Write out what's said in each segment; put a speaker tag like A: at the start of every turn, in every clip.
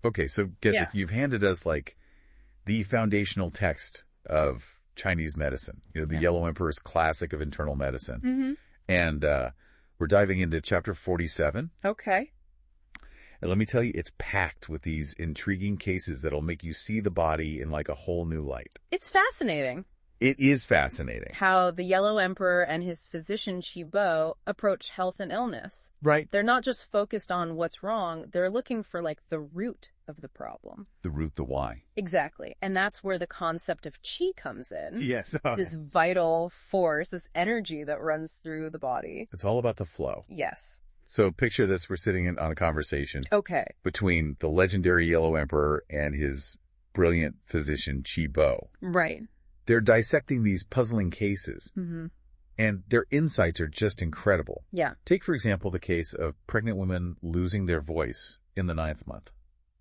A: Okay, so get this. You've handed us like the foundational text of Chinese medicine, the Yellow Emperor's classic of internal medicine.
B: Mm-hmm.
A: And we're diving into chapter 47.
B: Okay.
A: And let me tell you, it's packed with these intriguing cases that'll make you see the body in like a whole new light.
B: It's fascinating.
A: It is fascinating.
B: How the Yellow Emperor and his physician Shibo approach health and illness.
A: Right.
B: They're not just focused on what's wrong, they're looking for like the root of the problem.
A: The root, the why.
B: Exactly. And that's where the concept of qi comes in.
A: Yes.
B: This vital force, this energy that runs through the body.
A: It's all about the flow.
B: Yes.
A: So picture this, we're sitting on a conversation.
B: Okay.
A: Between the legendary Yellow Emperor and his brilliant physician Shibo.
B: Right.
A: They're dissecting these puzzling cases, and their insights are just incredible.
B: Yeah.
A: Take, for example, the case of pregnant women losing their voice in the 9th month.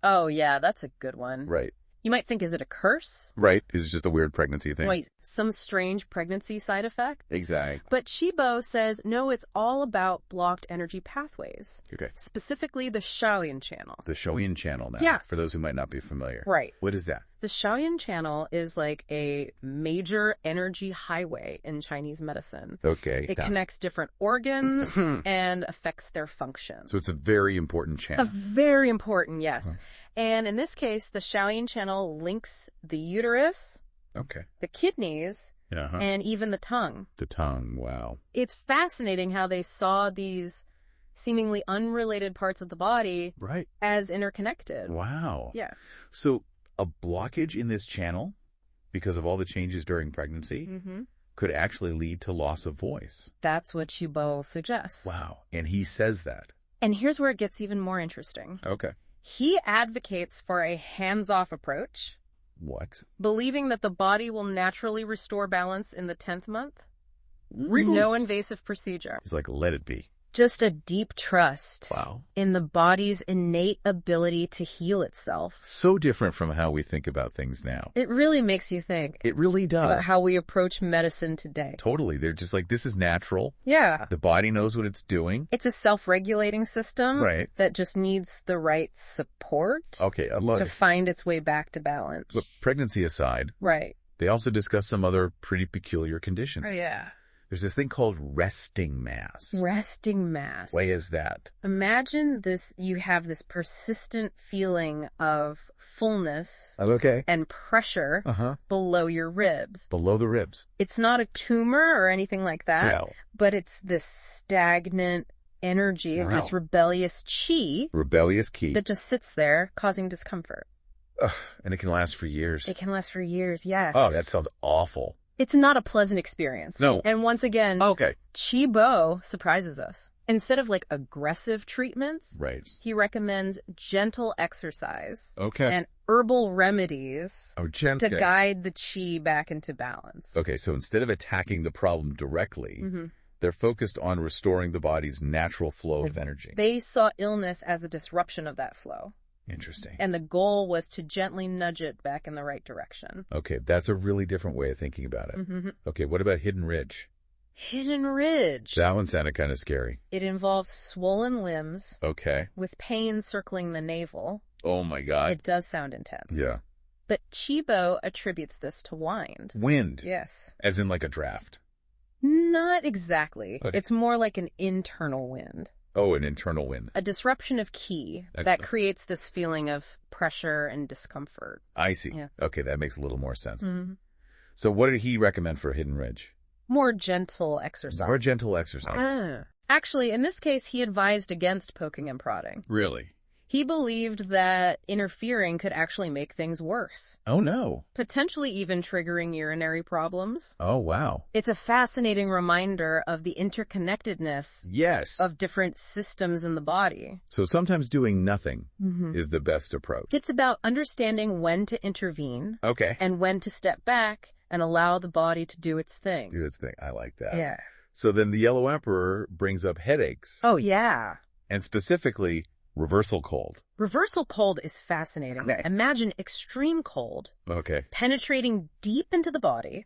B: Oh, yeah, that's a good one.
A: Right.
B: You might think, is it a curse?
A: Right. It's just a weird pregnancy thing.
B: Wait, some strange pregnancy side effect?
A: Exactly.
B: But Shibo says, no, it's all about blocked energy pathways.
A: Okay.
B: Specifically the Shaoyin channel.
A: The Shaoyin channel now.
B: Yes.
A: For those who might not be familiar.
B: Right.
A: What is that?
B: The Shaoyin channel is like a major energy highway in Chinese medicine.
A: Okay.
B: It connects different organs and affects their function.
A: So it's a very important channel.
B: Very important, yes. And in this case, the Shaoyin channel links the uterus, the kidneys, and even the tongue.
A: The tongue, wow.
B: It's fascinating how they saw these seemingly unrelated parts of the body as interconnected.
A: Wow.
B: Yeah.
A: So a blockage in this channel, because of all the changes during pregnancy, could actually lead to loss of voice.
B: That's what Shibo suggests.
A: Wow. And he says that.
B: And here's where it gets even more interesting.
A: Okay.
B: He advocates for a hands-off approach.
A: What?
B: Believing that the body will naturally restore balance in the 10th month.
A: Really?
B: No invasive procedure.
A: He's like, let it be.
B: Just a deep trust in the body's innate ability to heal itself.
A: So different from how we think about things now.
B: It really makes you think.
A: It really does.
B: About how we approach medicine today.
A: Totally. They're just like, this is natural.
B: Yeah.
A: The body knows what it's doing.
B: It's a self-regulating system that just needs the right support to find its way back to balance.
A: But pregnancy aside, they also discuss some other pretty peculiar conditions.
B: Oh, yeah.
A: There's this thing called resting mass.
B: Resting mass.
A: Why is that?
B: Imagine this, you have this persistent feeling of fullness and pressure below your ribs.
A: Below the ribs.
B: It's not a tumor or anything like that, but it's this stagnant energy of this rebellious qi.
A: Rebellious qi.
B: That just sits there causing discomfort.
A: Ugh, and it can last for years.
B: It can last for years, yes.
A: Oh, that sounds awful.
B: It's not a pleasant experience.
A: No.
B: And once again, Shibo surprises us. Instead of like aggressive treatments, he recommends gentle exercise and herbal remedies to guide the qi back into balance.
A: Okay, so instead of attacking the problem directly, they're focused on restoring the body's natural flow of energy.
B: They saw illness as a disruption of that flow.
A: Interesting.
B: And the goal was to gently nudge it back in the right direction.
A: Okay, that's a really different way of thinking about it. Okay, what about Hidden Ridge?
B: Hidden Ridge.
A: That one sounded kind of scary.
B: It involves swollen limbs. With pain circling the navel.
A: Oh my God.
B: It does sound intense.
A: Yeah.
B: But Shibo attributes this to wind.
A: Wind?
B: Yes.
A: As in like a draft?
B: Not exactly. Okay. It's more like an internal wind.
A: Oh, an internal wind.
B: A disruption of qi that creates this feeling of pressure and discomfort.
A: I see. Yeah. Okay, that makes a little more sense. So what did he recommend for Hidden Ridge?
B: More gentle exercise.
A: More gentle exercise.
B: Actually, in this case, he advised against poking and prodding.
A: Really?
B: He believed that interfering could actually make things worse.
A: Oh, no.
B: Potentially even triggering urinary problems.
A: Oh, wow.
B: It's a fascinating reminder of the interconnectedness of different systems in the body.
A: So sometimes doing nothing is the best approach.
B: It's about understanding when to intervene and when to step back and allow the body to do its thing.
A: Do its thing. I like that.
B: Yeah.
A: So then the Yellow Emperor brings up headaches.
B: Oh, yeah.
A: And specifically Reversal cold.
B: Reversal cold is fascinating. Imagine extreme cold.
A: Okay.
B: Penetrating deep into the body.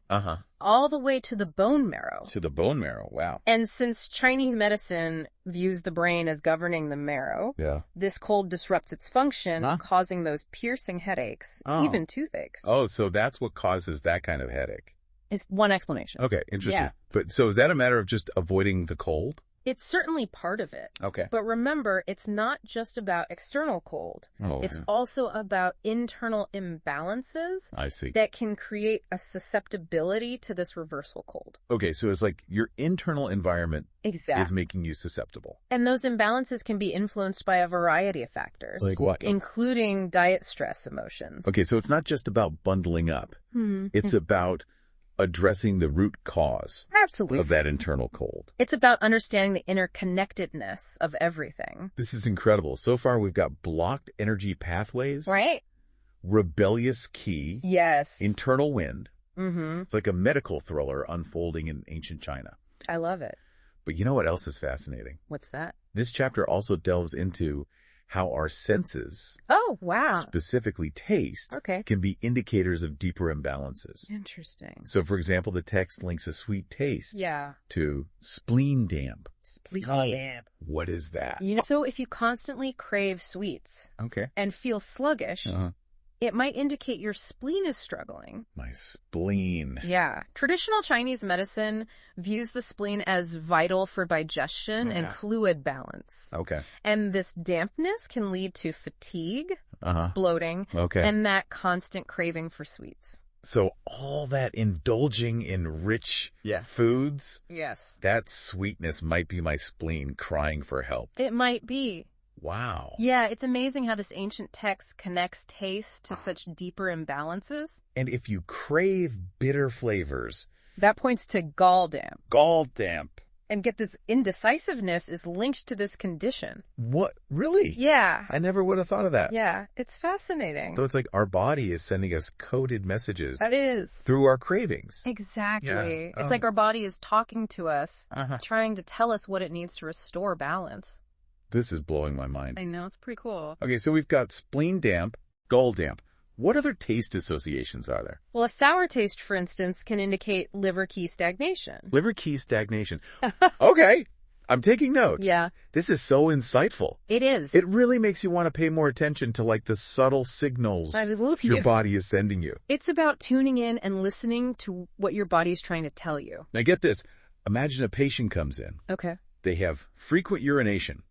B: All the way to the bone marrow.
A: To the bone marrow, wow.
B: And since Chinese medicine views the brain as governing the marrow, this cold disrupts its function, causing those piercing headaches, even toothaches.
A: Oh, so that's what causes that kind of headache.
B: It's one explanation.
A: Okay, interesting. Yeah. But so is that a matter of just avoiding the cold?
B: It's certainly part of it.
A: Okay.
B: But remember, it's not just about external cold. It's also about internal imbalances.
A: I see.
B: That can create a susceptibility to this reversal cold.
A: Okay, so it's like your internal environment is making you susceptible.
B: And those imbalances can be influenced by a variety of factors.
A: Like what?
B: Including diet stress emotions.
A: Okay, so it's not just about bundling up. It's about addressing the root cause of that internal cold.
B: It's about understanding the interconnectedness of everything.
A: This is incredible. So far, we've got blocked energy pathways.
B: Right.
A: Rebellious qi.
B: Yes.
A: Internal wind. It's like a medical thriller unfolding in ancient China.
B: I love it.
A: But you know what else is fascinating?
B: What's that?
A: This chapter also delves into how our senses, specifically taste, can be indicators of deeper imbalances.
B: Interesting.
A: So, for example, the text links a sweet taste to spleen damp.
B: Spleen damp.
A: What is that?
B: So if you constantly crave sweets and feel sluggish, it might indicate your spleen is struggling.
A: My spleen.
B: Yeah. Traditional Chinese medicine views the spleen as vital for digestion and fluid balance.
A: Okay.
B: And this dampness can lead to fatigue, bloating, and that constant craving for sweets.
A: So all that indulging in rich foods, that sweetness might be my spleen crying for help.
B: It might be.
A: Wow.
B: Yeah, it's amazing how this ancient text connects taste to such deeper imbalances.
A: And if you crave bitter flavors,
B: that points to gall damp.
A: Gall damp.
B: And get this indecisiveness is linked to this condition.
A: What? Really?
B: Yeah.
A: I never would have thought of that.
B: Yeah, it's fascinating.
A: So it's like our body is sending us coded messages.
B: That is.
A: Through our cravings.
B: Exactly. Yeah. It's like our body is talking to us, trying to tell us what it needs to restore balance.
A: This is blowing my mind.
B: I know, it's pretty cool.
A: Okay, so we've got spleen damp, gall damp. What other taste associations are there?
B: Well, a sour taste, for instance, can indicate liver key stagnation.
A: Liver key stagnation. Okay, I'm taking notes.
B: Yeah.
A: This is so insightful.
B: It is.
A: It really makes you want to pay more attention to like the subtle signals your body is sending you.
B: It's about tuning in and listening to what your body is trying to tell you.
A: Now get this. Imagine a patient comes in.
B: Okay.
A: They have frequent urination,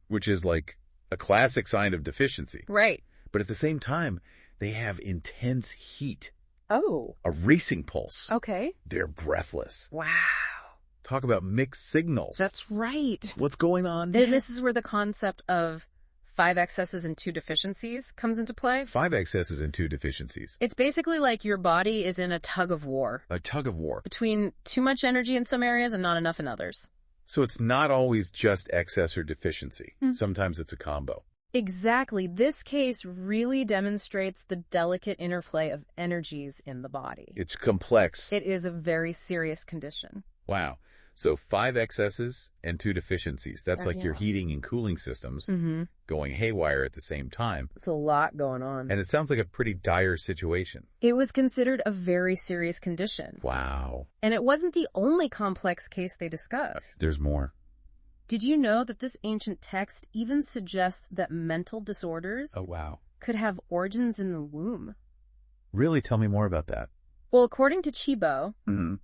A: which is like a classic sign of deficiency.
B: Right.
A: But at the same time, they have intense heat.
B: Oh.
A: A racing pulse.
B: Okay.
A: They're breathless.
B: Wow.
A: Talk about mixed signals.
B: That's right.
A: What's going on?
B: This is where the concept of 5 excesses and 2 deficiencies comes into play.
A: 5 excesses and 2 deficiencies.
B: It's basically like your body is in a tug of war.
A: A tug of war.
B: Between too much energy in some areas and not enough in others.
A: So it's not always just excess or deficiency. Sometimes it's a combo.
B: Exactly. This case really demonstrates the delicate interplay of energies in the body.
A: It's complex.
B: It is a very serious condition.
A: Wow. So 5 excesses and 2 deficiencies. That's like your heating and cooling systems going haywire at the same time.
B: It's a lot going on.
A: And it sounds like a pretty dire situation.
B: It was considered a very serious condition.
A: Wow.
B: And it wasn't the only complex case they discussed.
A: There's more.
B: Did you know that this ancient text even suggests that mental disorders could have origins in the womb?
A: Really? Tell me more about that.
B: Well, according to Chibo,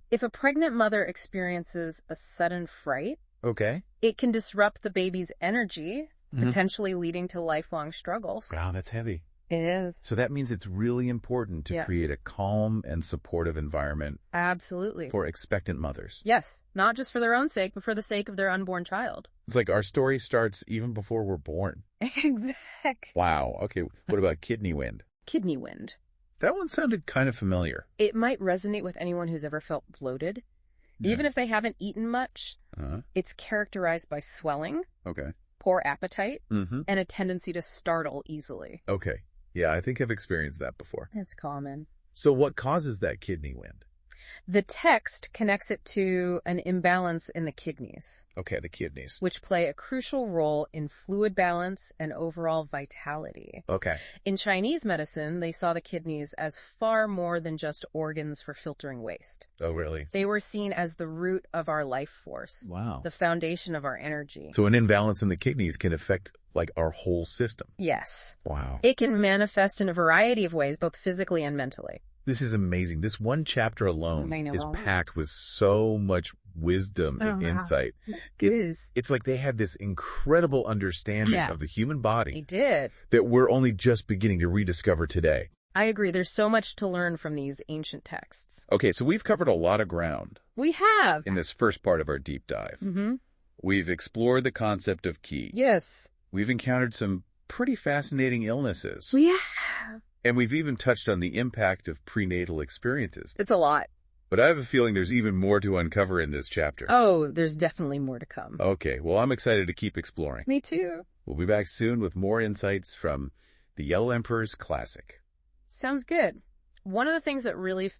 B: if a pregnant mother experiences a sudden fright, it can disrupt the baby's energy, potentially leading to lifelong struggles.
A: Wow, that's heavy.
B: It is.
A: So that means it's really important to create a calm and supportive environment.
B: Absolutely.
A: For expectant mothers.
B: Yes, not just for their own sake, but for the sake of their unborn child.
A: It's like our story starts even before we're born.
B: Exactly.
A: Wow. Okay, what about kidney wind?
B: Kidney wind.
A: That one sounded kind of familiar.
B: It might resonate with anyone who's ever felt bloated. Yeah. Even if they haven't eaten much, it's characterized by swelling, poor appetite, and a tendency to startle easily.
A: Okay. Yeah, I think I've experienced that before.
B: It's common.
A: So what causes that kidney wind?
B: The text connects it to an imbalance in the kidneys.
A: Okay, the kidneys.
B: Which play a crucial role in fluid balance and overall vitality.
A: Okay.
B: In Chinese medicine, they saw the kidneys as far more than just organs for filtering waste.
A: Oh, really?
B: They were seen as the root of our life force.
A: Wow.
B: The foundation of our energy.
A: So an imbalance in the kidneys can affect, like, our whole system.
B: Yes.
A: Wow.
B: It can manifest in a variety of ways, both physically and mentally.
A: This is amazing. This one chapter alone is packed with so much wisdom and insight.
B: It is.
A: It's like they had this incredible understanding of the human body.
B: They did.
A: That we're only just beginning to rediscover today.
B: I agree. There's so much to learn from these ancient texts.
A: Okay, so we've covered a lot of ground.
B: We have.
A: In this first part of our deep dive.
B: Mm-hmm.
A: We've explored the concept of qi.
B: Yes.
A: We've encountered some pretty fascinating illnesses.
B: We have.
A: And we've even touched on the impact of prenatal experiences.
B: It's a lot.
A: But I have a feeling there's even more to uncover in this chapter.
B: Oh, there's definitely more to come.
A: Okay, well, I'm excited to keep exploring.
B: Me too.
A: We'll be back soon with more insights from the Yellow Emperor's Classic.
B: Sounds good. One of the things that really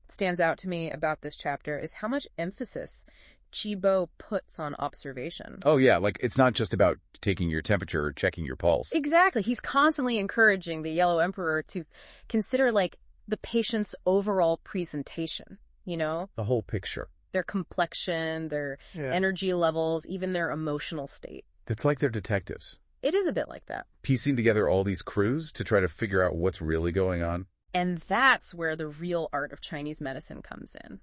B: stands out to me about this chapter is how much emphasis Qibo puts on observation.
A: Oh, yeah, like it's not just about taking your temperature or checking your pulse.
B: Exactly. He's constantly encouraging the Yellow Emperor to consider, like, the patient's overall presentation, you know?
A: The whole picture.
B: Their complexion, their energy levels, even their emotional state.
A: It's like they're detectives.
B: It is a bit like that.
A: Piecing together all these clues to try to figure out what's really going on.
B: And that's where the real art of Chinese medicine comes in.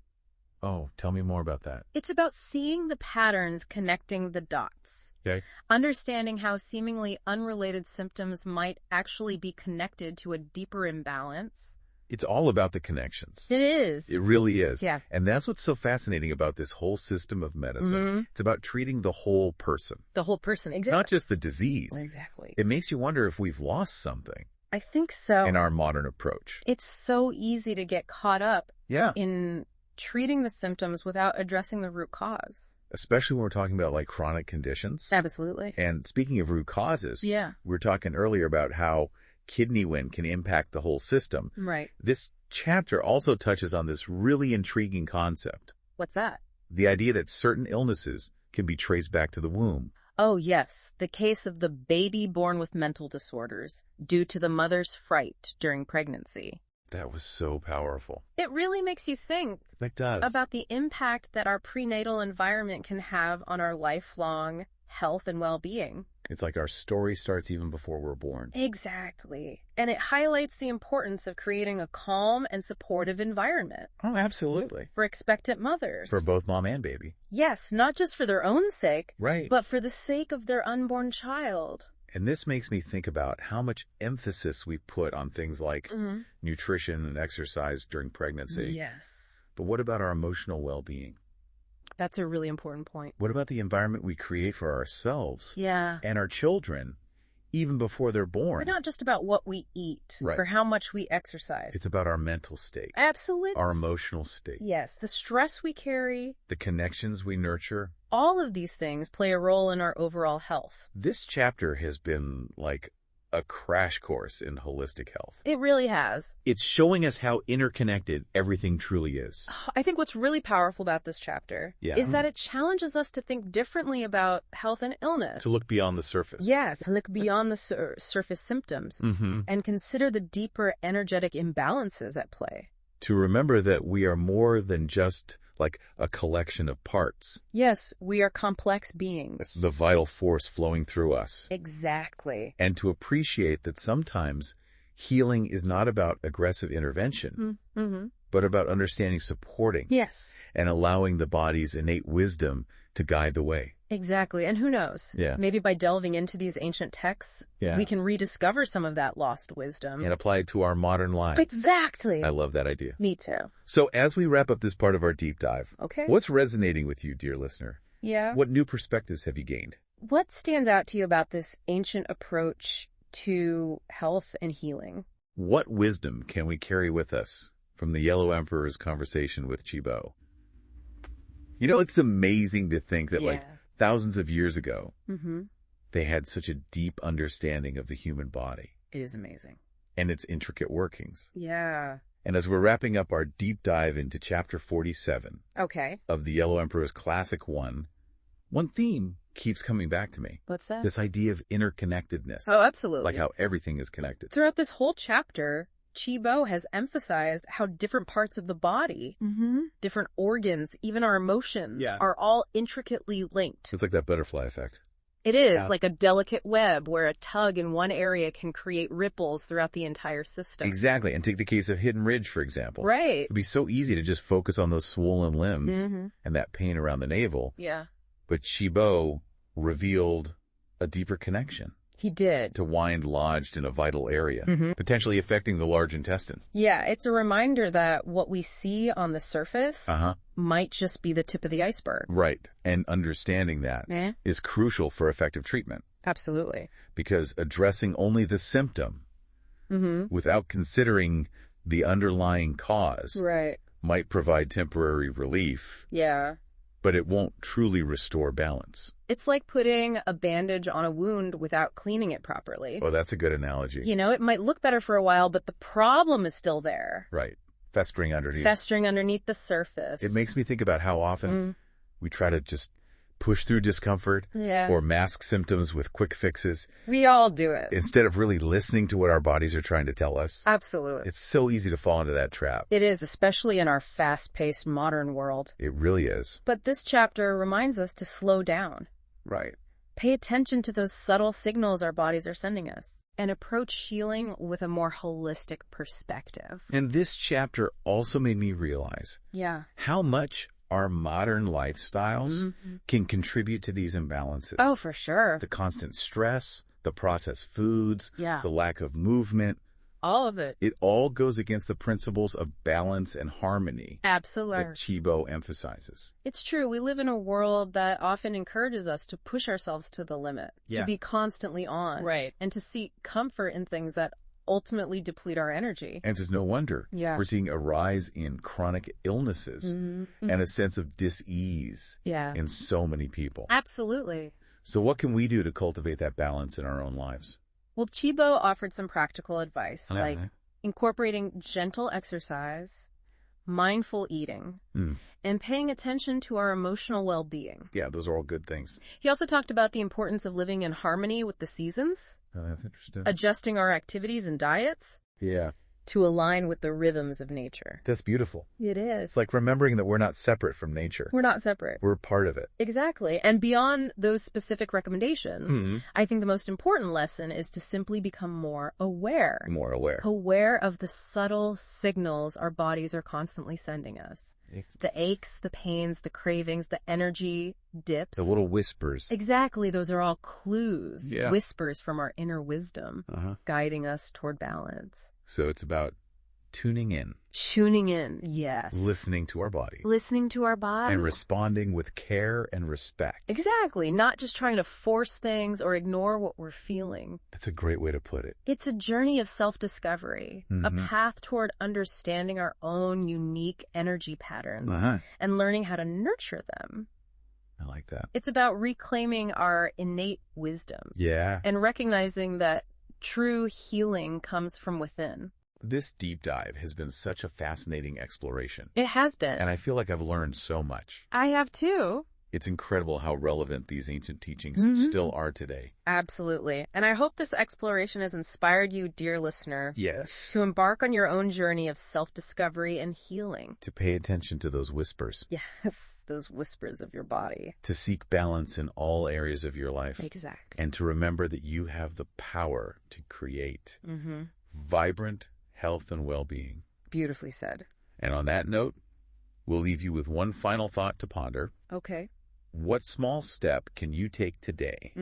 A: Oh, tell me more about that.
B: It's about seeing the patterns, connecting the dots.
A: Okay.
B: Understanding how seemingly unrelated symptoms might actually be connected to a deeper imbalance.
A: It's all about the connections.
B: It is.
A: It really is.
B: Yeah.
A: And that's what's so fascinating about this whole system of medicine. Mm-hmm. It's about treating the whole person.
B: The whole person, exactly.
A: Not just the disease.
B: Exactly.
A: It makes you wonder if we've lost something.
B: I think so.
A: In our modern approach.
B: It's so easy to get caught up in treating the symptoms without addressing the root cause.
A: Especially when we're talking about, like, chronic conditions.
B: Absolutely.
A: And speaking of root causes, we were talking earlier about how kidney wind can impact the whole system.
B: Right.
A: This chapter also touches on this really intriguing concept.
B: What's that?
A: The idea that certain illnesses can be traced back to the womb.
B: Oh, yes. The case of the baby born with mental disorders due to the mother's fright during pregnancy.
A: That was so powerful.
B: It really makes you think about the impact that our prenatal environment can have on our lifelong health and well-being.
A: It's like our story starts even before we're born.
B: Exactly. And it highlights the importance of creating a calm and supportive environment.
A: Oh, absolutely.
B: For expectant mothers.
A: For both mom and baby.
B: Yes, not just for their own sake,
A: right,
B: but for the sake of their unborn child.
A: And this makes me think about how much emphasis we put on things like nutrition and exercise during pregnancy.
B: Yes.
A: But what about our emotional well-being?
B: That's a really important point.
A: What about the environment we create for ourselves
B: and
A: our children, even before they're born?
B: It's not just about what we eat or how much we exercise.
A: It's about our mental state.
B: Absolutely.
A: Our emotional state.
B: Yes. The stress we carry.
A: The connections we nurture.
B: All of these things play a role in our overall health.
A: This chapter has been like a crash course in holistic health.
B: It really has.
A: It's showing us how interconnected everything truly is.
B: I think what's really powerful about this chapter is that it challenges us to think differently about health and illness.
A: To look beyond the surface.
B: Yes, look beyond the surface symptoms and consider the deeper energetic imbalances at play.
A: To remember that we are more than just like a collection of parts.
B: Yes, we are complex beings.
A: The vital force flowing through us.
B: Exactly.
A: And to appreciate that sometimes healing is not about aggressive intervention, but about understanding, supporting, and allowing the body's innate wisdom to guide the way.
B: Exactly. And who knows? Maybe by delving into these ancient texts, we can rediscover some of that lost wisdom.
A: And apply it to our modern lives.
B: Exactly.
A: I love that idea.
B: Me too.
A: So as we wrap up this part of our deep dive, what's resonating with you, dear listener? What new perspectives have you gained?
B: What stands out to you about this ancient approach to health and healing?
A: What wisdom can we carry with us from the Yellow Emperor's conversation with Qibo? You know, it's amazing to think that like thousands of years ago, they had such a deep understanding of the human body.
B: It is amazing.
A: and its intricate workings.
B: Yeah.
A: And as we're wrapping up our deep dive into Chapter 47 of the Yellow Emperor's Classic one theme keeps coming back to me.
B: What's that?
A: This idea of interconnectedness.
B: Oh, absolutely.
A: Like how everything is connected.
B: Throughout this whole chapter, Chibo has emphasized how different parts of the body, different organs, even our emotions, are all intricately linked.
A: It's like that butterfly effect.
B: It is like a delicate web where a tug in one area can create ripples throughout the entire system.
A: Exactly. And take the case of Hidden Ridge, for example.
B: Right.
A: It'd be so easy to just focus on those swollen limbs and that pain around the navel.
B: Yeah.
A: But Chibo revealed a deeper connection.
B: He did.
A: To wind lodged in a vital area, potentially affecting the large intestine.
B: Yeah, it's a reminder that what we see on the surface might just be the tip of the iceberg.
A: Right. And understanding that is crucial for effective treatment.
B: Absolutely.
A: Because addressing only the symptom without considering the underlying cause might provide temporary relief.
B: Yeah.
A: But it won't truly restore balance.
B: It's like putting a bandage on a wound without cleaning it properly.
A: Oh, that's a good analogy.
B: You know, it might look better for a while, but the problem is still there.
A: Right. Festering underneath.
B: Festering underneath the surface.
A: It makes me think about how often we try to just push through discomfort or mask symptoms with quick fixes.
B: We all do it.
A: Instead of really listening to what our bodies are trying to tell us.
B: Absolutely.
A: It's so easy to fall into that trap.
B: It is, especially in our fast-paced modern world.
A: It really is.
B: But this chapter reminds us to slow down.
A: Right.
B: Pay attention to those subtle signals our bodies are sending us and approach healing with a more holistic perspective.
A: And this chapter also made me realize how much our modern lifestyles can contribute to these imbalances.
B: Oh, for sure.
A: The constant stress, the processed foods, the lack of movement.
B: All of it.
A: It all goes against the principles of balance and harmony.
B: Absolutely.
A: That Chibo emphasizes.
B: It's true. We live in a world that often encourages us to push ourselves to the limit, to be constantly on, and to seek comfort in things that ultimately deplete our energy.
A: And it's no wonder we're seeing a rise in chronic illnesses and a sense of dis-ease in so many people.
B: Absolutely.
A: So what can we do to cultivate that balance in our own lives?
B: Well, Chibo offered some practical advice, like incorporating gentle exercise, mindful eating, and paying attention to our emotional well-being.
A: Yeah, those are all good things.
B: He also talked about the importance of living in harmony with the seasons.
A: Oh, that's interesting.
B: Adjusting our activities and diets.
A: Yeah.
B: To align with the rhythms of nature.
A: That's beautiful.
B: It is.
A: It's like remembering that we're not separate from nature.
B: We're not separate.
A: We're part of it.
B: Exactly. And beyond those specific recommendations, I think the most important lesson is to simply become more aware.
A: More aware.
B: Aware of the subtle signals our bodies are constantly sending us. The aches, the pains, the cravings, the energy dips.
A: The little whispers.
B: Exactly. Those are all clues, whispers from our inner wisdom, guiding us toward balance.
A: So it's about tuning in.
B: Tuning in, yes.
A: Listening to our body.
B: Listening to our body.
A: And responding with care and respect.
B: Exactly. Not just trying to force things or ignore what we're feeling.
A: That's a great way to put it.
B: It's a journey of self-discovery, a path toward understanding our own unique energy patterns and learning how to nurture them.
A: I like that.
B: It's about reclaiming our innate wisdom.
A: Yeah.
B: And recognizing that true healing comes from within.
A: This deep dive has been such a fascinating exploration.
B: It has been.
A: And I feel like I've learned so much.
B: I have too.
A: It's incredible how relevant these ancient teachings still are today.
B: Absolutely. And I hope this exploration has inspired you, dear listener.
A: Yes.
B: To embark on your own journey of self-discovery and healing.
A: To pay attention to those whispers.
B: Yes, those whispers of your body.
A: To seek balance in all areas of your life.
B: Exactly.
A: And to remember that you have the power to create vibrant health and well-being.
B: Beautifully said.
A: And on that note, we'll leave you with one final thought to ponder.
B: Okay.
A: What small step can you take today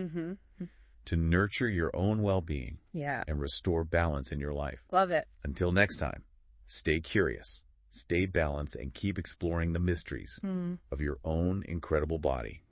A: to nurture your own well-being and restore balance in your life?
B: Love it.
A: Until next time, stay curious, stay balanced, and keep exploring the mysteries of your own incredible body.